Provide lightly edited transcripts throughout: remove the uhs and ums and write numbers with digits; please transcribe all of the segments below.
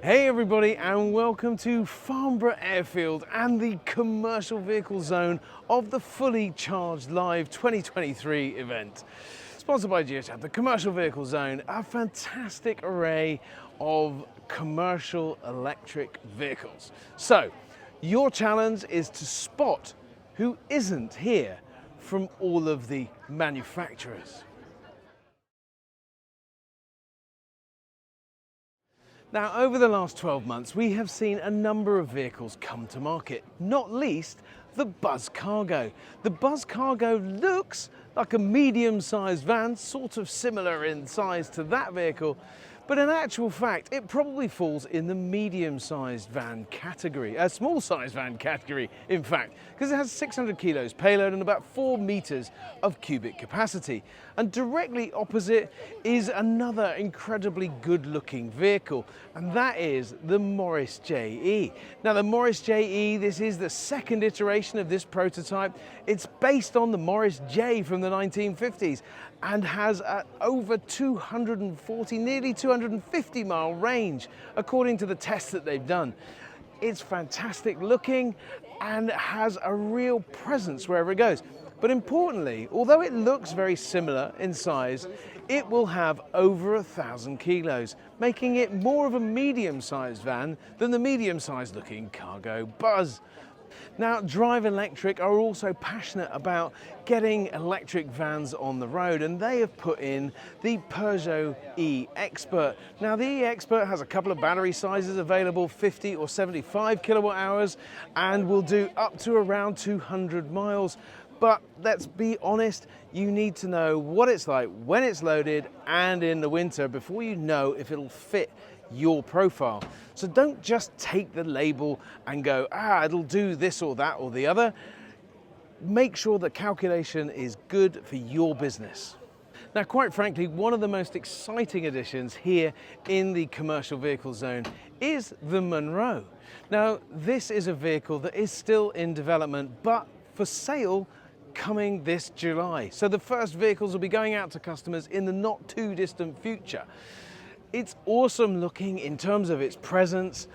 Hey everybody, and welcome to Farnborough Airfield and the commercial vehicle zone of the Fully Charged Live 2023 event. Sponsored by GeoChat, the commercial vehicle zone, a fantastic array of commercial electric vehicles. So, your challenge is to spot who isn't here from all of the manufacturers. Now, over the last 12 months, we have seen a number of vehicles come to market, not least the Buzz Cargo. The Buzz Cargo looks like a medium-sized van, sort of similar in size to that vehicle, but in actual fact, it probably falls in the medium-sized van category, a small-sized van category, in fact, because it has 600 kilos payload and about 4 meters of cubic capacity. And directly opposite is another incredibly good-looking vehicle, and that is the Morris JE. Now, the Morris JE, this is the second iteration of this prototype. It's based on the Morris J from the 1950s and has over 240, nearly 250 mile range, according to the tests that they've done. It's fantastic looking and has a real presence wherever it goes. But importantly, although it looks very similar in size, it will have over 1,000 kilos, making it more of a medium-sized van than the medium-sized looking Cargo Buzz. Now, Drive Electric are also passionate about getting electric vans on the road, and they have put in the Peugeot E Expert. Now, the E Expert has a couple of battery sizes available, 50 or 75 kilowatt hours, and will do up to around 200 miles. But let's be honest, you need to know what it's like when it's loaded and in the winter before you know if it'll fit your profile. So don't just take the label and go, it'll do this or that or the other. Make sure the calculation is good for your business. Now, quite frankly, one of the most exciting additions here in the commercial vehicle zone is the Monroe. Now, this is a vehicle that is still in development, but for sale coming this July. So the first vehicles will be going out to customers in the not too distant future. It's awesome looking in terms of its presence,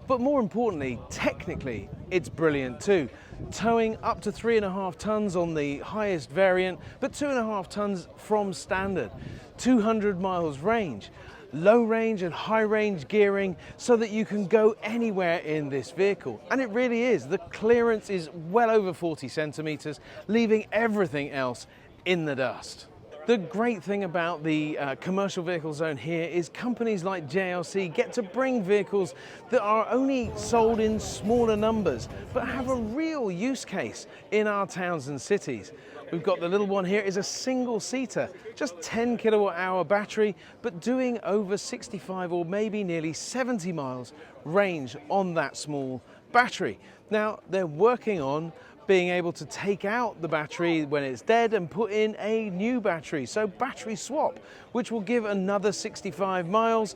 but more importantly, technically, it's brilliant too. Towing up to 3.5 tons on the highest variant, but 2.5 tons from standard. 200 miles range. Low range and high range gearing so that you can go anywhere in this vehicle. And it really is. The clearance is well over 40 centimeters, leaving everything else in the dust. The great thing about the commercial vehicle zone here is companies like JLC get to bring vehicles that are only sold in smaller numbers, but have a real use case in our towns and cities. We've got the little one here, is a single-seater, just 10 kilowatt hour battery, but doing over 65 or maybe nearly 70 miles range on that small battery. Now, they're working on being able to take out the battery when it's dead and put in a new battery, so battery swap, which will give another 65 miles.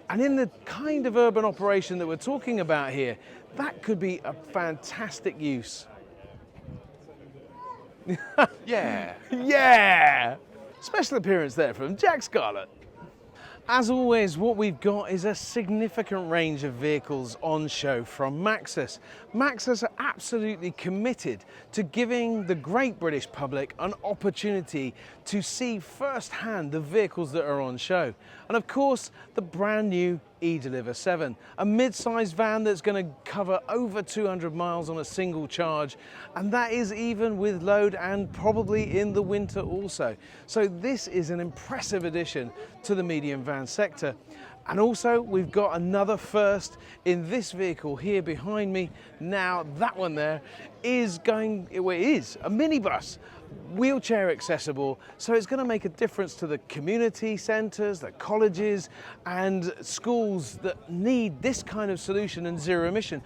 And in the kind of urban operation that we're talking about here, that could be a fantastic use. Yeah. Yeah! Special appearance there from Jack Scarlett. As always, what we've got is a significant range of vehicles on show from Maxis. Maxis are absolutely committed to giving the great British public an opportunity to see firsthand the vehicles that are on show. And of course, the brand new E-Deliver 7, a mid-sized van that's going to cover over 200 miles on a single charge, and that is even with load and probably in the winter also. So this is an impressive addition to the medium van sector. And also we've got another first in this vehicle here behind me. Now that one there is a minibus, wheelchair accessible, so it's going to make a difference to the community centres, the colleges and schools that need this kind of solution and zero emission.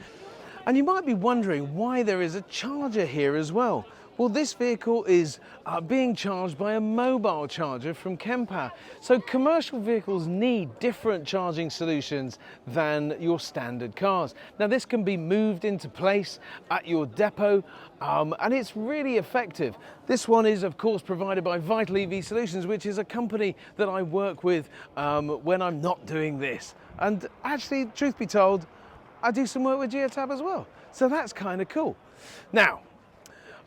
And you might be wondering why there is a charger here as well. Well, this vehicle is being charged by a mobile charger from Kempower. So commercial vehicles need different charging solutions than your standard cars. Now, this can be moved into place at your depot, and it's really effective. This one is, of course, provided by Vital EV Solutions, which is a company that I work with when I'm not doing this. And actually, truth be told, I do some work with Geotab as well. So that's kind of cool. Now,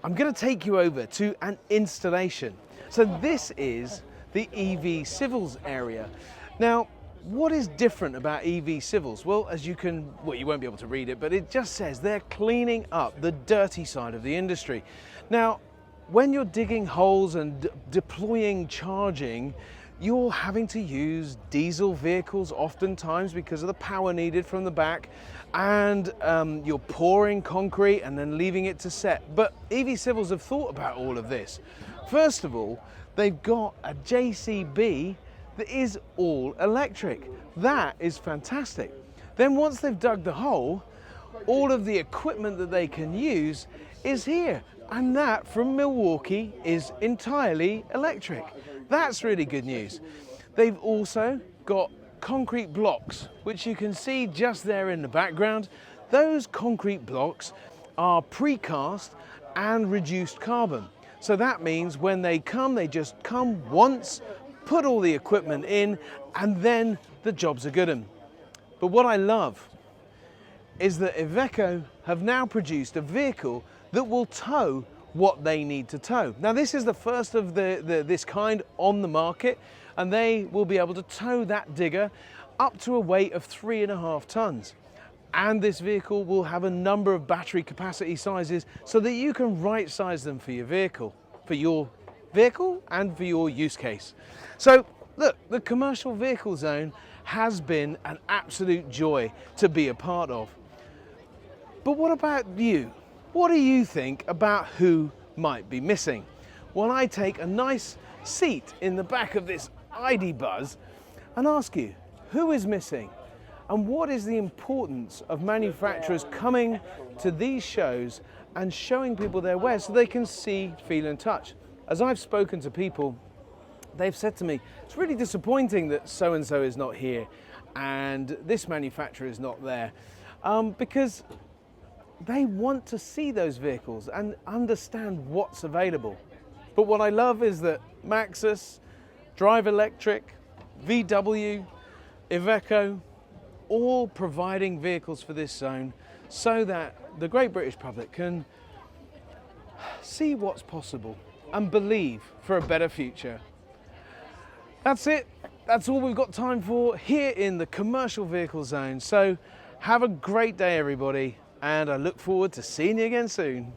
I'm going to take you over to an installation. So this is the EV Civils area. Now, what is different about EV Civils? Well, you won't be able to read it, but it just says they're cleaning up the dirty side of the industry. Now, when you're digging holes and deploying charging, you're having to use diesel vehicles oftentimes because of the power needed from the back, and you're pouring concrete and then leaving it to set. But EV Civils have thought about all of this. First of all, they've got a JCB that is all electric. That is fantastic. Then once they've dug the hole, all of the equipment that they can use is here, and that from Milwaukee is entirely electric. That's really good news. They've also got concrete blocks, which you can see just there in the background. Those concrete blocks are precast and reduced carbon. So that means when they come, they just come once, put all the equipment in, and then the job's a good one. But what I love is that Iveco have now produced a vehicle that will tow what they need to tow. Now, this is the first of this kind on the market, and they will be able to tow that digger up to a weight of 3.5 tons. And this vehicle will have a number of battery capacity sizes so that you can right size them for your vehicle and for your use case. So look, the commercial vehicle zone has been an absolute joy to be a part of. But what about you? What do you think about who might be missing? Well, I take a nice seat in the back of this ID Buzz and ask you, who is missing? And what is the importance of manufacturers coming to these shows and showing people their wares so they can see, feel and touch? As I've spoken to people, they've said to me, it's really disappointing that so-and-so is not here and this manufacturer is not there, because they want to see those vehicles and understand what's available. But what I love is that Maxis, Drive Electric, VW, Iveco, all providing vehicles for this zone so that the great British public can see what's possible and believe for a better future. That's it. That's all we've got time for here in the commercial vehicle zone. So have a great day, everybody, and I look forward to seeing you again soon.